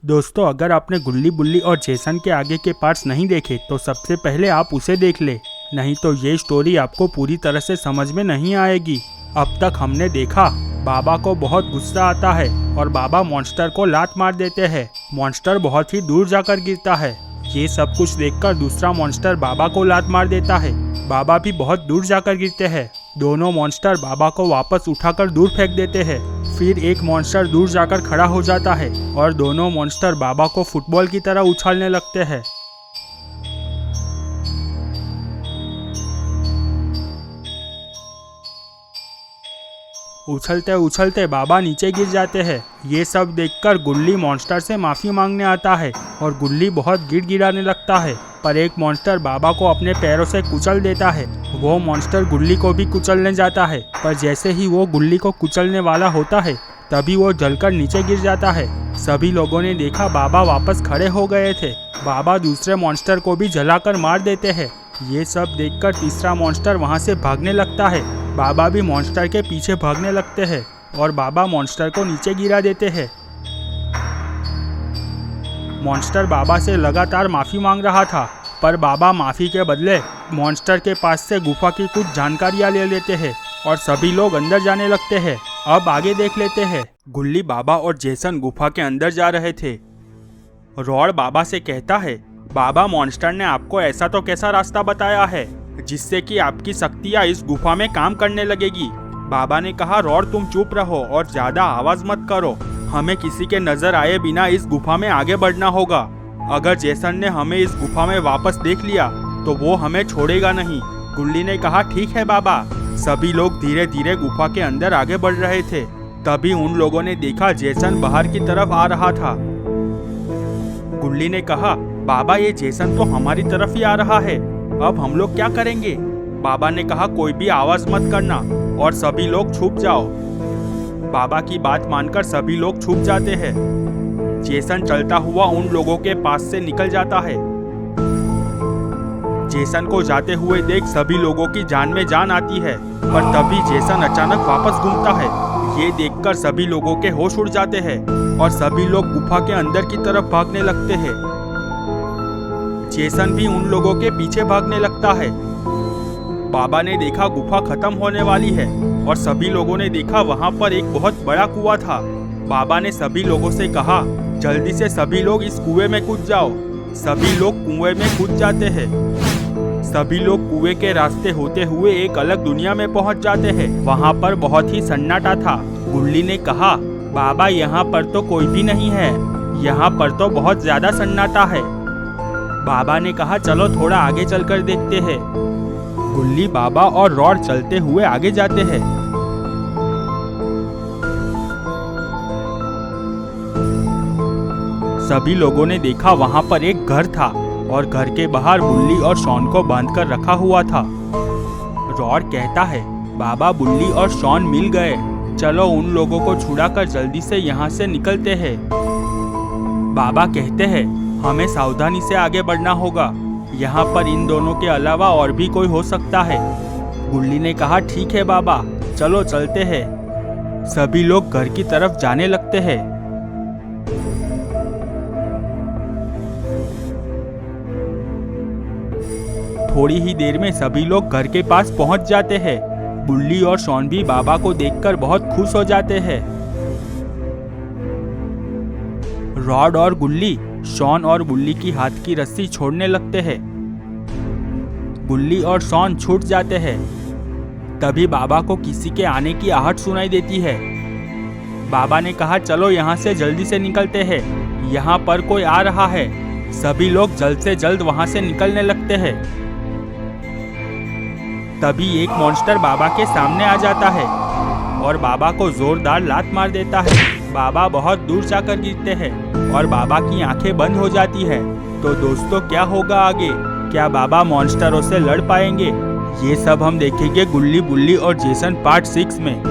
दोस्तों, अगर आपने गुल्ली बुल्ली और जेसन के आगे के पार्ट्स नहीं देखे तो सबसे पहले आप उसे देख ले, नहीं तो ये स्टोरी आपको पूरी तरह से समझ में नहीं आएगी। अब तक हमने देखा बाबा को बहुत गुस्सा आता है और बाबा मॉन्स्टर को लात मार देते हैं। मॉन्स्टर बहुत ही दूर जाकर गिरता है। ये सब कुछ देखकर दूसरा मॉन्स्टर बाबा को लात मार देता है। बाबा भी बहुत दूर जाकर गिरते हैं। दोनों मॉन्स्टर बाबा को वापस उठाकर दूर फेंक देते हैं। फिर एक मॉन्स्टर दूर जाकर खड़ा हो जाता है और दोनों मॉन्स्टर बाबा को फुटबॉल की तरह उछालने लगते हैं। उछलते उछलते बाबा नीचे गिर जाते हैं। ये सब देखकर गुल्ली मॉन्स्टर से माफी मांगने आता है और गुल्ली बहुत गिड़गिड़ाने लगता है, पर एक मॉन्स्टर बाबा को अपने पैरों से कुचल देता है। वो मॉन्स्टर गुल्ली को भी कुचलने जाता है, पर जैसे ही वो गुल्ली को कुचलने वाला होता है तभी वो जलकर नीचे गिर जाता है। सभी लोगों ने देखा बाबा वापस खड़े हो गए थे। बाबा दूसरे मॉन्स्टर को भी जलाकर मार देते हैं। ये सब देखकर तीसरा मॉन्स्टर वहाँ से भागने लगता है। बाबा भी मॉन्स्टर के पीछे भागने लगते हैं और बाबा मॉन्स्टर को नीचे गिरा देते हैं। मॉन्स्टर बाबा से लगातार माफ़ी मांग रहा था, पर बाबा माफ़ी के बदले मॉन्स्टर के पास से गुफा की कुछ जानकारियाँ ले लेते हैं और सभी लोग अंदर जाने लगते हैं। अब आगे देख लेते हैं। गुल्ली, बाबा और जेसन गुफा के अंदर जा रहे थे। रॉड बाबा से कहता है, बाबा, मॉन्स्टर ने आपको ऐसा तो कैसा रास्ता बताया है जिससे कि आपकी शक्तियाँ इस गुफा में काम करने लगेगी। बाबा ने कहा, रॉड तुम चुप रहो और ज्यादा आवाज मत करो। हमें किसी के नजर आए बिना इस गुफा में आगे बढ़ना होगा। अगर जेसन ने हमें इस गुफा में वापस देख लिया तो वो हमें छोड़ेगा नहीं। गुल्ली ने कहा, ठीक है बाबा। सभी लोग धीरे धीरे गुफा के अंदर आगे बढ़ रहे थे। तभी उन लोगों ने देखा जेसन बाहर की तरफ आ रहा था। गुल्ली ने कहा, बाबा, ये जेसन तो हमारी तरफ ही आ रहा है। अब हम लोग क्या करेंगे? बाबा ने कहा, कोई भी आवाज मत करना और सभी लोग छुप जाओ। बाबा की बात मानकर सभी लोग छुप जाते हैं। जेसन चलता हुआ उन लोगों के पास से निकल जाता है। जेसन को जाते हुए देख सभी लोगों की जान में जान आती है, पर तभी जेसन अचानक वापस घूमता है। ये देखकर सभी लोगों के होश उड़ जाते हैं और सभी लोग गुफा के अंदर की तरफ भागने लगते हैं। जेसन भी उन लोगों के पीछे भागने लगता है। बाबा ने देखा गुफा खत्म होने वाली है और सभी लोगों ने देखा वहां पर एक बहुत बड़ा कुआं था। बाबा ने सभी लोगों से कहा, जल्दी से सभी लोग इस कुएं में कूद जाओ। सभी लोग कुएं में कूद जाते हैं। सभी लोग कुएं के रास्ते होते हुए एक अलग दुनिया में पहुंच जाते हैं। वहां पर बहुत ही सन्नाटा था। गुल्ली ने कहा, बाबा, यहाँ पर तो कोई भी नहीं है। यहाँ पर तो बहुत ज्यादा सन्नाटा है। बाबा ने कहा, चलो थोड़ा आगे चलकर देखते हैं। गुल्ली, बाबा और रॉड चलते हुए आगे जाते हैं। सभी लोगों ने देखा वहां पर एक घर था और घर के बाहर बुल्ली और शॉन को बांधकर रखा हुआ था। रॉड कहता है, बाबा, बुल्ली और शॉन मिल गए। चलो उन लोगों को छुड़ाकर जल्दी से यहाँ से निकलते हैं। बाबा कहते हैं, हमें सावधानी से आगे बढ़ना होगा। यहाँ पर इन दोनों के अलावा और भी कोई हो सकता है। गुल्ली ने कहा, ठीक है बाबा, चलो चलते हैं। सभी लोग घर की तरफ जाने लगते हैं। थोड़ी ही देर में सभी लोग घर के पास पहुंच जाते हैं। बुल्ली और शॉन भी बाबा को देखकर बहुत खुश हो जाते हैं। रॉड और गुल्ली शॉन और बुल्ली की हाथ की रस्सी छोड़ने लगते हैं। बुल्ली और शॉन छूट जाते हैं। तभी बाबा को किसी के आने की आहट सुनाई देती है। बाबा ने कहा, चलो यहाँ से जल्दी से निकलते हैं। यहाँ पर कोई आ रहा है। सभी लोग जल्द से जल्द वहाँ से निकलने लगते हैं। तभी एक मॉन्स्टर बाबा के सामने आ जाता है और बाबा को जोरदार लात मार देता है। बाबा बहुत दूर जाकर गिरते हैं और बाबा की आंखें बंद हो जाती है। तो दोस्तों, क्या होगा आगे? क्या बाबा मॉन्स्टरों से लड़ पाएंगे? ये सब हम देखेंगे गुल्ली बुल्ली और जेसन पार्ट 6 में।